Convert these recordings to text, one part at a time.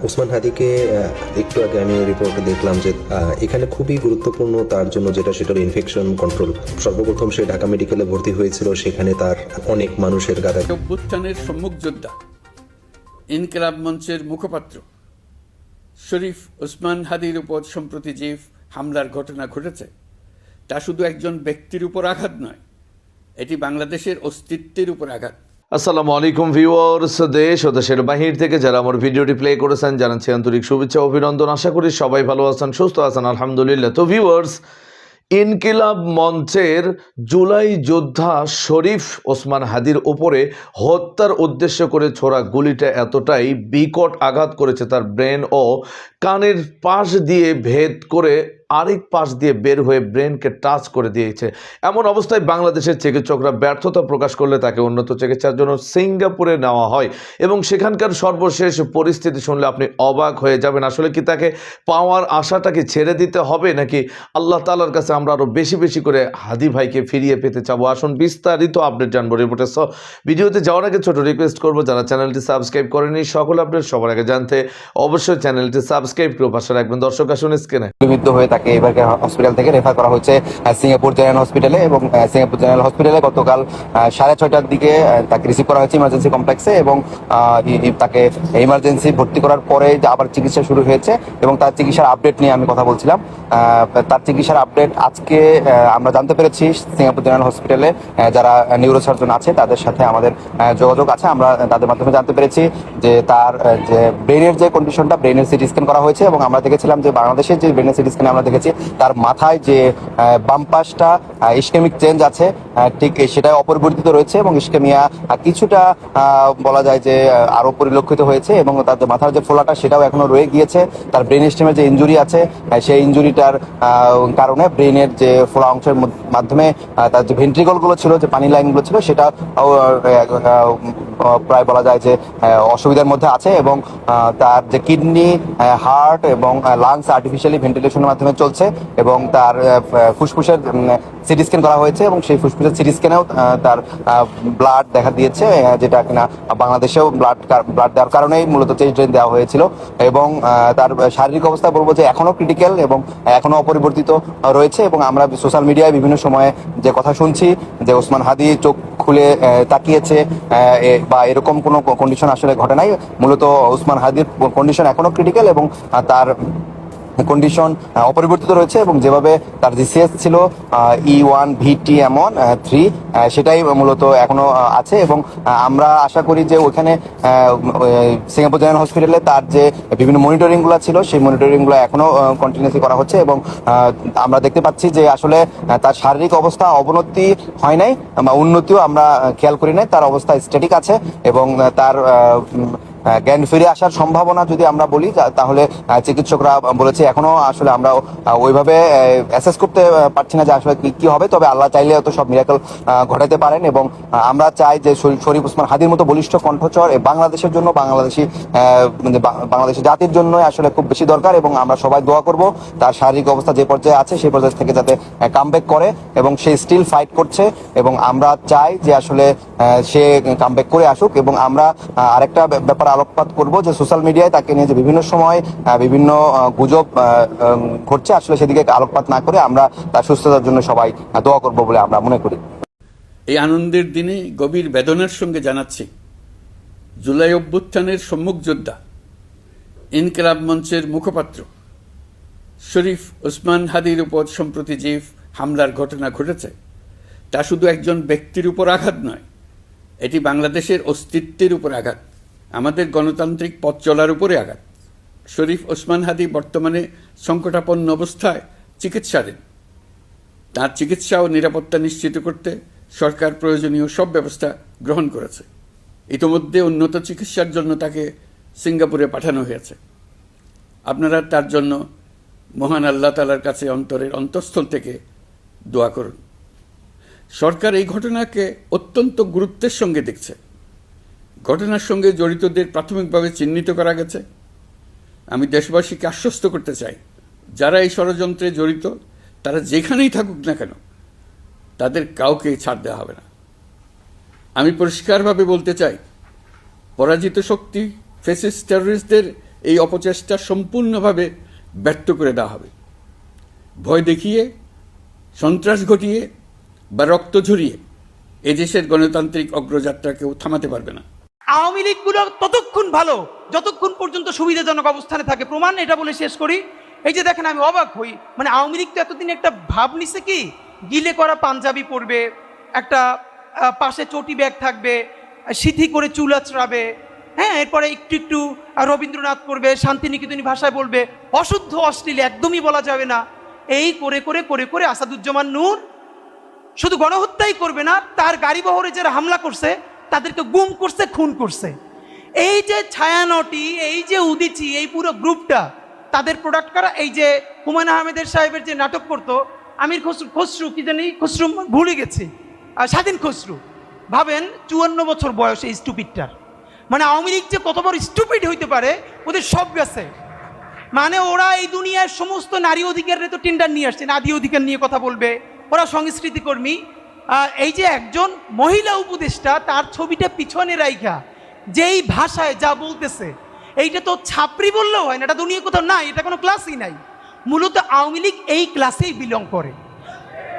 ওসমান হাদিকে একটু আগে আমি রিপোর্টে দেখলাম যে এখানে খুবই গুরুত্বপূর্ণ তার জন্য সেটা হলো ইনফেকশন কন্ট্রোল। সর্বপ্রথম সে ঢাকা মেডিকেলে ভর্তি হয়েছিল, সেখানে তার অনেক মানুষের গাদা। অভ্যুত্থানের সম্মুখ যোদ্ধা, ইনকিলাব মঞ্চের মুখপাত্র শরীফ ওসমান হাদির উপর সম্প্রতি যে হামলার ঘটনা ঘটেছে, তা শুধু একজন ব্যক্তির উপর আঘাত নয়, এটি বাংলাদেশের অস্তিত্বের উপর আঘাত। আসসালামু আলাইকুম ভিউয়ার্স, দেশ ও দেশের বাহির থেকে যারা আমার ভিডিওটি প্লে করেছেন জানাচ্ছি আন্তরিক শুভেচ্ছা ও অভিনন্দন। আশা করি সবাই ভালো আছেন, সুস্থ আছেন, আলহামদুলিল্লাহ। তো ভিউয়ার্স, ইনকিলাব মঞ্চের জুলাই যোদ্ধা শরীফ ওসমান হাদির উপরে হত্যার উদ্দেশ্য করে ছোড়া গুলিটা এতটাই বিকট আঘাত করেছে, তার ব্রেন ও কানের পাশ দিয়ে ভেদ করে আরেক পাশ দিয়ে বের হয়ে ব্রেনকে টাচ করে দিয়েছে। এমন অবস্থায় বাংলাদেশের চিকিৎসকরা ব্যর্থতা প্রকাশ করলে তাকে উন্নত চিকিৎসার জন্য সিঙ্গাপুরে নেওয়া হয় এবং সেখানকার সর্বশেষ পরিস্থিতি শুনলে আপনি অবাক হয়ে যাবেন। আসলে কি তাকে পাওয়ার আশাটাকে ছেড়ে দিতে হবে, নাকি আল্লাহ তাআলার কাছে আমরা আরও বেশি বেশি করে হাদি ভাইকে ফিরিয়ে পেতে চাবো? আসুন বিস্তারিত আপডেট জানবো রিপোর্টে। সো ভিডিওতে যাওয়ার আগে ছোট রিকোয়েস্ট করবো, যারা চ্যানেলটি সাবস্ক্রাইব করেনি সকল আপডেট সবার আগে জানতে অবশ্যই চ্যানেলটি সাবস্ক্রাইব করে পাশে রাখবেন। দর্শক আসুন স্ক্রিনে। মৃত্যু হয়ে তাকে এবারকে হসপিটাল থেকে রেফার করা হয়েছে সিঙ্গাপুর জেনারেল হসপিটালে এবং সিঙ্গাপুর জেনারেল হসপিটালে গতকাল 6:30টার দিকে তাকে রিসিভ করা হয়েছে ইমার্জেন্সি কমপ্লেক্সে এবং তাকে ইমার্জেন্সি ভর্তি করার পরে আবার চিকিৎসা শুরু হয়েছে এবং তার চিকিৎসার আপডেট নিয়ে আমি কথা বলছিলাম। তার চিকিৎসার আপডেট আজকে আমরা জানতে পেরেছি সিঙ্গাপুর জেনারেল হসপিটালে যারা নিউরোসার্জন আছে তাদের সাথে আমাদের যোগাযোগ আছে। আমরা তাদের মাধ্যমে জানতে পেরেছি যে তার যে ব্রেনের যে কন্ডিশনটা, ব্রেনের সিটি স্ক্যান করা হয়েছে এবং আমরা দেখেছিলাম যে বাংলাদেশের যে ব্রেনের সিটি স্ক্যানে আমরা দেখেছি তার মাথায় যে বাম পাশটা ইসকেমিক চেঞ্জ আছে ঠিক সেটা অপরিবর্তিত রয়েছে এবং ইসকেমিয়া কিছুটা বলা যায় যে আরো পরিলক্ষিত হয়েছে এবং তার যে মাথার যে ফোলাটা সেটাও এখনো রয়ে গিয়েছে। তার ব্রেন স্টেমের যে ইনজুরি আছে সেই ইনজুরিটার কারণে ব্রেনের যে ফোলা অংশের মাধ্যমে তার যে ভেন্ট্রিকলগুলো ছিল, যে পানি লাইনগুলো ছিল, সেটা প্রায় বলা যায় যে অসুবিধার মধ্যে আছে এবং তার যে কিডনি, হার্ট এবং লাংস আর্টিফিশিয়ালি ভেন্টিলেশনের মাধ্যমে চলছে এবং তার ফুসফুসের সিটি স্ক্যান করা হয়েছে এবং সেই ফুসফুসের সিটি স্ক্যানেও তার ব্লাড দেখা দিয়েছে, যেটা কিনা বাংলাদেশেও ব্লাড দেওয়ার কারণেই মূলত চেস্ট ড্রেন দেওয়া হয়েছিল এবং তার শারীরিক অবস্থা বলবো যে এখনো ক্রিটিক্যাল এবং এখনো অপরিবর্তিত রয়েছে এবং আমরা সোশ্যাল মিডিয়ায় বিভিন্ন সময়ে যে কথা শুনছি যে ওসমান হাদি চোখ খুলে তাকিয়েছে বা এরকম কোনো কন্ডিশন আসলে ঘটে নাই। মূলত ওসমান হাদির কন্ডিশন এখনো ক্রিটিক্যাল এবং তার কন্ডিশন অপরিবর্তিত রয়েছে এবং যেভাবে তার জিসিএস ছিল E1VT3 সেটাই মূলত এখনো আছে এবং আমরা আশা করি যে ওখানে সিঙ্গাপুর জেনারেল হসপিটালে তার যে বিভিন্ন মনিটরিংগুলো ছিল সেই মনিটরিংগুলো এখনো কন্টিনিউসলি করা হচ্ছে এবং আমরা দেখতে পাচ্ছি যে আসলে তার শারীরিক অবস্থা অবনতি হয় নাই বা উন্নতিও আমরা খেয়াল করি নাই। তার অবস্থা স্ট্যাটিক আছে এবং তার জ্ঞান ফিরে আসার সম্ভাবনা যদি আমরা বলি তাহলে চিকিৎসকরা বলেছে এখনো আসলে আমরা ওইভাবে অ্যাসেস করতে পারছি না যে আসলে কি হবে, তবে আল্লাহ চাইলে তো সব মিরাকল ঘটাতে পারেন এবং আমরা চাই যে শরীফ ওসমান হাদির মতো বলিষ্ঠ কণ্ঠস্বর বাংলাদেশের জন্য, বাংলাদেশের জাতির জন্য আসলে খুব বেশি দরকার এবং আমরা সবাই দোয়া করব তার শারীরিক অবস্থা যে পর্যায়ে আছে সেই পর্যায়ে থেকে যাতে কামব্যাক করে এবং সে স্টিল ফাইট করছে এবং আমরা চাই যে আসলে সে কামব্যাক করে আসুক এবং আমরা আরেকটা ব্যাপার আলোকপাত করবো যে সোশ্যাল মিডিয়ায় তাকে নিয়ে যে বিভিন্ন সময় বিভিন্ন গুজব ঘটছে, আসলে সেদিকে আলোকপাত না করে আমরা তার সুস্থতার জন্য সবাই দোয়া করব বলে আমরা মনে করি। এই আনন্দের দিনে গভীর বেদনার সঙ্গে জানাচ্ছি জুলাই অভ্যুত্থানের সম্মুখ যোদ্ধা, ইনকিলাব মঞ্চের মুখপাত্র শরীফ ওসমান হাদির উপর সম্প্রতি যে হামলার ঘটনা ঘটেছে, তা শুধু একজন ব্যক্তির উপর আঘাত নয়, এটি বাংলাদেশের অস্তিত্বের উপর আঘাত, আমাদের গণতান্ত্রিক পথ চলার উপরে আঘাত। শরীফ ওসমান হাদি বর্তমানে সংকটাপন্ন অবস্থায় চিকিৎসাধীন। তার চিকিৎসা ও নিরাপত্তা নিশ্চিত করতে সরকার প্রয়োজনীয় সব ব্যবস্থা গ্রহণ করেছে। ইতিমধ্যে উন্নত চিকিৎসার জন্য তাকে সিঙ্গাপুরে পাঠানো হয়েছে। আপনারা তার জন্য মহান আল্লাহ তাআলার কাছে অন্তরের অন্তঃস্থল থেকে দোয়া করুন। সরকার এই ঘটনাকে অত্যন্ত গুরুত্বের সঙ্গে দেখছে। ঘটনার সঙ্গে জড়িতদের প্রাথমিকভাবে চিহ্নিত করা গেছে। আমি দেশবাসীকে আশ্বস্ত করতে চাই, যারা এই ষড়যন্ত্রে জড়িত তারা যেখানেই থাকুক না কেন তাদের কাউকে ছাড় দেওয়া হবে না। আমি পরিষ্কারভাবে বলতে চাই, পরাজিত শক্তি ফ্যাসিস্ট টেররিস্টদের এই অপচেষ্টা সম্পূর্ণভাবে ব্যর্থ করে দেওয়া হবে। ভয় দেখিয়ে, সন্ত্রাস ঘটিয়ে বা রক্ত ঝরিয়ে এদেশের গণতান্ত্রিক অগ্রযাত্রা কেউ থামাতে পারবে না। আওয়ামী লীগগুলো ততক্ষণ ভালো যতক্ষণ পর্যন্ত সুবিধাজনক অবস্থানে থাকে। প্রমাণ এটা বলে শেষ করি, এই যে দেখেন আমি অবাক হই, মানে আওয়ামী লীগ তো এতদিন একটা ভাব নিছে কি গিলে করা পাঞ্জাবি পরবে, একটা পাশে চটি ব্যাগ থাকবে, সিথি করে চুল আঁচড়াবে, হ্যাঁ, এরপরে একটু একটু রবীন্দ্রনাথ করবে, শান্তিনিকেতনী ভাষায় বলবে, অশুদ্ধ অশ্লীল একদমই বলা যাবে না। এই করে করে করে করে আসাদুজ্জামান নূর শুধু গণহত্যাই করবে না, তার গাড়ি বহরে যারা হামলা করছে তাদেরকে গুম করছে, খুন করছে। এই যে ছায়ানটি, এই যে উদিচি, এই পুরো গ্রুপটা তাদের প্রোডাক্ট করা। এই যে হুমায়ুন আহমেদের সাহেবের যে নাটক করতো আমির খসরু কি জানি, খসরু ভুলে গেছি, স্বাধীন খসরু, ভাবেন 54 বছর বয়স এই স্টুপিডটার। মানে আওয়ামী লীগ যে কত বড় স্টুপিড হইতে পারে ওদের সব গেছে। মানে ওরা এই দুনিয়ার সমস্ত নারী অধিকারের তো টেন্ডার নিয়ে আসছে, নারী অধিকার নিয়ে কথা বলবে, ওরা সংস্কৃতি কর্মী। এই যে একজন মহিলা উপদেষ্টা তার ছবিটা পিছনে রাইখা যেই ভাষায় যা বলতেছে, এইটা তো ছাপরি বললেও হয় না, এটা দুনিয়া কোথাও নাই, এটা কোনো ক্লাসই নাই। মূলত আওয়ামী লীগ এই ক্লাসেই বিলং করে।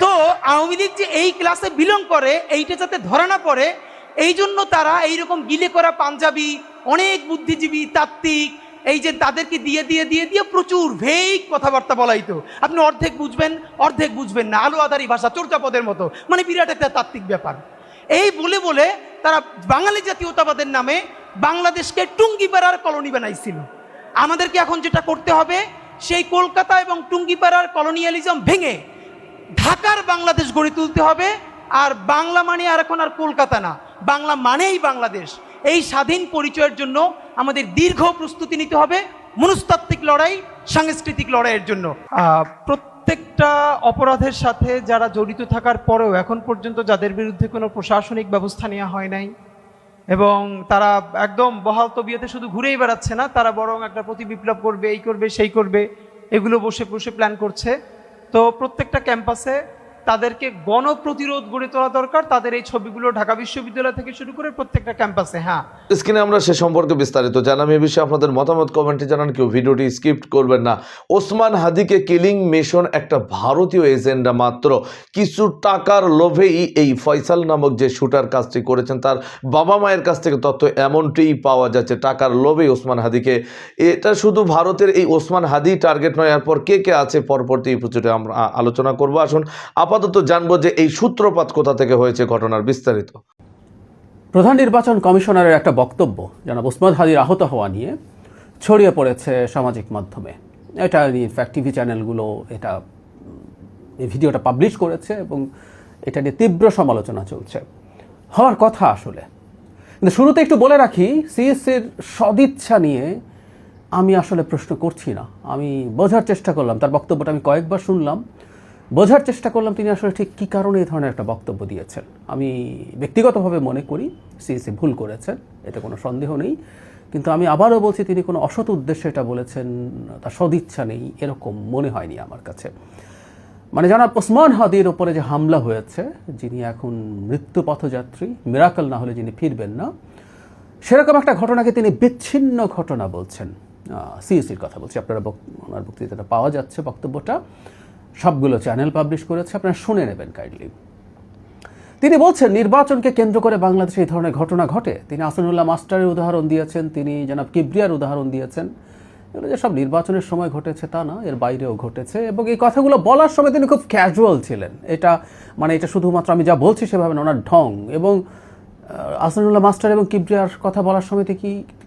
তো আওয়ামী লীগ যে এই ক্লাসে বিলং করে এইটা যাতে ধরা না পড়ে, এই জন্য তারা এইরকম গিলে করা পাঞ্জাবি, অনেক বুদ্ধিজীবী তাত্ত্বিক, এই যে তাদেরকে দিয়ে দিয়ে দিয়ে দিয়ে প্রচুর ভেগ কথাবার্তা বলাইতো। আপনি অর্ধেক বুঝবেন অর্ধেক বুঝবেন না, আলো আধারি ভাষা, চর্যাপদের মতো, মানে বিরাট একটা তাত্ত্বিক ব্যাপার। এই বলে বলে তারা বাঙালি জাতীয়তাবাদের নামে বাংলাদেশকে টুঙ্গিপাড়ার কলোনি বানাইছিল। আমাদেরকে এখন যেটা করতে হবে, সেই কলকাতা এবং টুঙ্গিপাড়ার কলোনিয়ালিজম ভেঙে ঢাকার বাংলাদেশ গড়ে তুলতে হবে। আর বাংলা মানে আর এখন আর কলকাতা না, বাংলা মানেই বাংলাদেশ। এই স্বাধীন পরিচয়ের জন্য আমাদের দীর্ঘ প্রস্তুতি নিতে হবে, মনস্তাত্ত্বিক লড়াই, সাংস্কৃতিক লড়াইয়ের জন্য। প্রত্যেকটা অপরাধের সাথে যারা জড়িত থাকার পরেও এখন পর্যন্ত যাদের বিরুদ্ধে কোনো প্রশাসনিক ব্যবস্থা নেওয়া হয় নাই, এবং তারা একদম বহাল তবিয়তে শুধু ঘুরেই বেড়াচ্ছে না, তারা বরং একটা প্রতি বিপ্লব করবে, এই করবে সেই করবে, এগুলো বসে বসে প্ল্যান করছে। তো প্রত্যেকটা ক্যাম্পাসে তাদেরকে গণপ্রতিরোধ গড়ে তোলা দরকার। তাদের এই ছবিগুলো ঢাকা বিশ্ববিদ্যালয় থেকে শুরু করে প্রত্যেকটা ক্যাম্পাসে। হ্যাঁ, স্ক্রিনে আমরা সে সম্পর্কে বিস্তারিত জানাম। এ বিষয়ে আপনাদের মতামত কমেন্টে জানান, কেউ ভিডিওটি স্কিপ করবেন না। ওসমান হাদিকে কিলিং মিশন একটা ভারতীয় এজেন্ডা মাত্র। কিছু টাকার লোভেই এই ফয়সাল নামক যে শুটার কাজটি করেছেন তার বাবা মায়ের কাছ থেকে তথ্য এমনটিই পাওয়া যাচ্ছে, টাকার লোভেই ওসমান হাদিকে। এটা শুধু ভারতের এই ওসমান হাদি টার্গেট নয়, এরপর কে কে আছে পরবর্তী এপিসোডে আমরা আলোচনা করবো। আসুন আপাতত জানবো যে এই সূত্রপাত কোথা থেকে হয়েছে ঘটনার বিস্তারিত। প্রধান নির্বাচন কমিশনারের একটা বক্তব্য জনাব ওসমান হাদির আহত হওয়া নিয়ে ছড়িয়ে পড়েছে সামাজিক মাধ্যমে। এটা ইনফ্যাক্ট টিভি চ্যানেলগুলো এই ভিডিওটা পাবলিশ করেছে এবং এটা নিয়ে তীব্র সমালোচনা চলছে। হওয়ার কথা আসলে, কিন্তু শুরুতে একটু বলে রাখি, সিএসসির সদিচ্ছা নিয়ে আমি আসলে প্রশ্ন করছি না। আমি বোঝার চেষ্টা করলাম, তার বক্তব্যটা আমি কয়েকবার শুনলাম, বোঝার চেষ্টা করলাম তিনি আসলে ঠিক কী কারণে এই ধরনের একটা বক্তব্য দিয়েছেন। আমি ব্যক্তিগতভাবে মনে করি সিএসসি ভুল করেছেন, এতে কোনো সন্দেহ নেই। কিন্তু আমি আবারও বলছি, তিনি কোনো অসৎ উদ্দেশ্যে এটা বলেছেন, তার সদিচ্ছা নেই, এরকম মনে হয়নি আমার কাছে। মানে জনাব ওসমান হাদির ওপরে যে হামলা হয়েছে, যিনি এখন মৃত্যু পথযাত্রী, মিরাকল না হলে যিনি ফিরবেন না, সেরকম একটা ঘটনাকে তিনি বিচ্ছিন্ন ঘটনা বলছেন। সিএসসির কথা বলছি, আপনারা ওনার বক্তৃতাটা পাওয়া যাচ্ছে, বক্তব্যটা সবগুলো চ্যানেল পাবলিশ করেছে, আপনারা শুনে নেবেন কাইন্ডলি। তিনি বলছেন নির্বাচনকে কেন্দ্র করে বাংলাদেশে এই ধরনের ঘটনা ঘটে। তিনি আসাদুল্লাহ মাস্টারের উদাহরণ দিয়েছেন, তিনি জনাব কিবরিয়ার উদাহরণ দিয়েছেন। এগুলো যে সব নির্বাচনের সময় ঘটেছে তা না, এর বাইরেও ঘটেছে। এবং এই কথাগুলো বলার সময় তিনি খুব ক্যাজুয়াল ছিলেন। এটা শুধুমাত্র আমি যা বলছি সেভাবে না, ওনার ঢং। এবং আসাদুল্লাহ মাস্টার এবং কিবরিয়ার কথা বলার সময়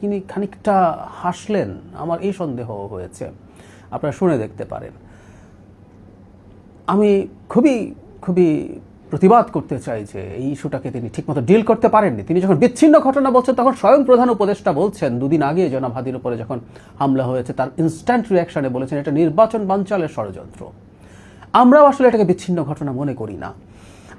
তিনি খানিকটা হাসলেন, আমার এই সন্দেহ হয়েছে। আপনারা শুনে দেখতে পারেন। আমি খুবই খুবই প্রতিবাদ করতে চাই যে এই ইস্যুটাকে তিনি ঠিকমতো ডিল করতে পারেননি। তিনি যখন বিচ্ছিন্ন ঘটনা বলছেন, তখন স্বয়ং প্রধান উপদেষ্টা বলছেন, দুদিন আগে জনাব হাদির উপরে যখন হামলা হয়েছে তার ইনস্ট্যান্ট রিয়াকশনে বলেছেন এটা নির্বাচন বানচালের ষড়যন্ত্র। আমরাও আসলে এটাকে বিচ্ছিন্ন ঘটনা মনে করি না।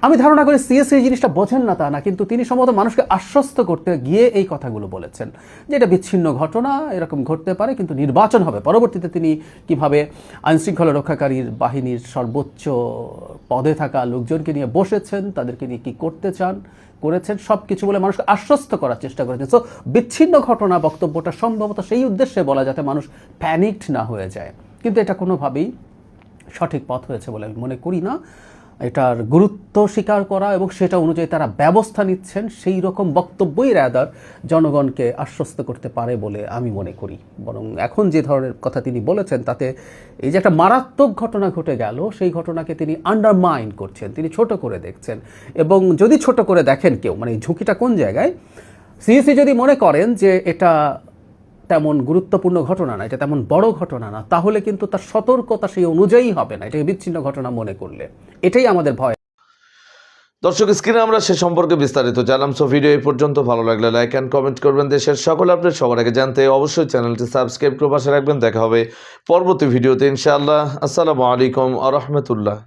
আমি ধারণা করি সিএসসি এই জিনিসটা বোঝেন না তা না, কিন্তু তিনি সম্ভবত মানুষকে আশ্বস্ত করতে গিয়ে এই কথাগুলো বলেছেন যে এটা বিচ্ছিন্ন ঘটনা, এরকম ঘটতে পারে, কিন্তু নির্বাচন হবে। পরবর্তীতে তিনি কিভাবে আইনশৃঙ্খলা রক্ষাকারীর বাহিনীর সর্বোচ্চ পদে থাকা লোকজনকে নিয়ে বসেছেন, তাদেরকে নিয়ে কী করতে চান করেছেন, সব কিছু বলে মানুষকে আশ্বস্ত করার চেষ্টা করেছেন। সো বিচ্ছিন্ন ঘটনা বক্তব্যটা সম্ভবত সেই উদ্দেশ্যে বলা যাতে মানুষ প্যানিকড না হয়ে যায়, কিন্তু এটা কোনোভাবেই সঠিক পথ হয়েছে বলে আমি মনে করি না। এটার গুরুত্ব স্বীকার করা এবং সেটা অনুযায়ী তারা ব্যবস্থা নিচ্ছেন, সেই রকম বক্তব্যই রাদার জনগণকে আশ্বস্ত করতে পারে বলে আমি মনে করি। বরং এখন যে ধরনের কথা তিনি বলেছেন তাতে এই যে একটা মারাত্মক ঘটনা ঘটে গেল, সেই ঘটনাকে তিনি আন্ডারমাইন করছেন, তিনি ছোট করে দেখছেন। এবং যদি ছোট করে দেখেন কেউ, মানে এই ঝুঁকিটা কোন জায়গায়, সিইসি যদি মনে করেন যে এটা তেমন গুরুত্বপূর্ণ ঘটনা না, এটা তেমন বড় ঘটনা না, তাহলে কিন্তু তার সতর্কতা সেই অনুযায়ী হবে না, এটাকে বিচ্ছিন্ন ঘটনা মনে করলে। এটাই আমাদের ভয়। দর্শক, স্ক্রিনে আমরা সে সম্পর্কে বিস্তারিত জানলাম। সো ভিডিও এই পর্যন্ত, ভালো লাগলে লাইক অ্যান্ড কমেন্ট করবেন। দেশের সকল আপডেট সবার আগে জানতে অবশ্যই চ্যানেলটি সাবস্ক্রাইব করে পাশে রাখবেন। দেখা হবে পরবর্তী ভিডিওতে ইনশাআল্লাহ। আসসালামু আলাইকুম ওয়া রাহমাতুল্লাহ।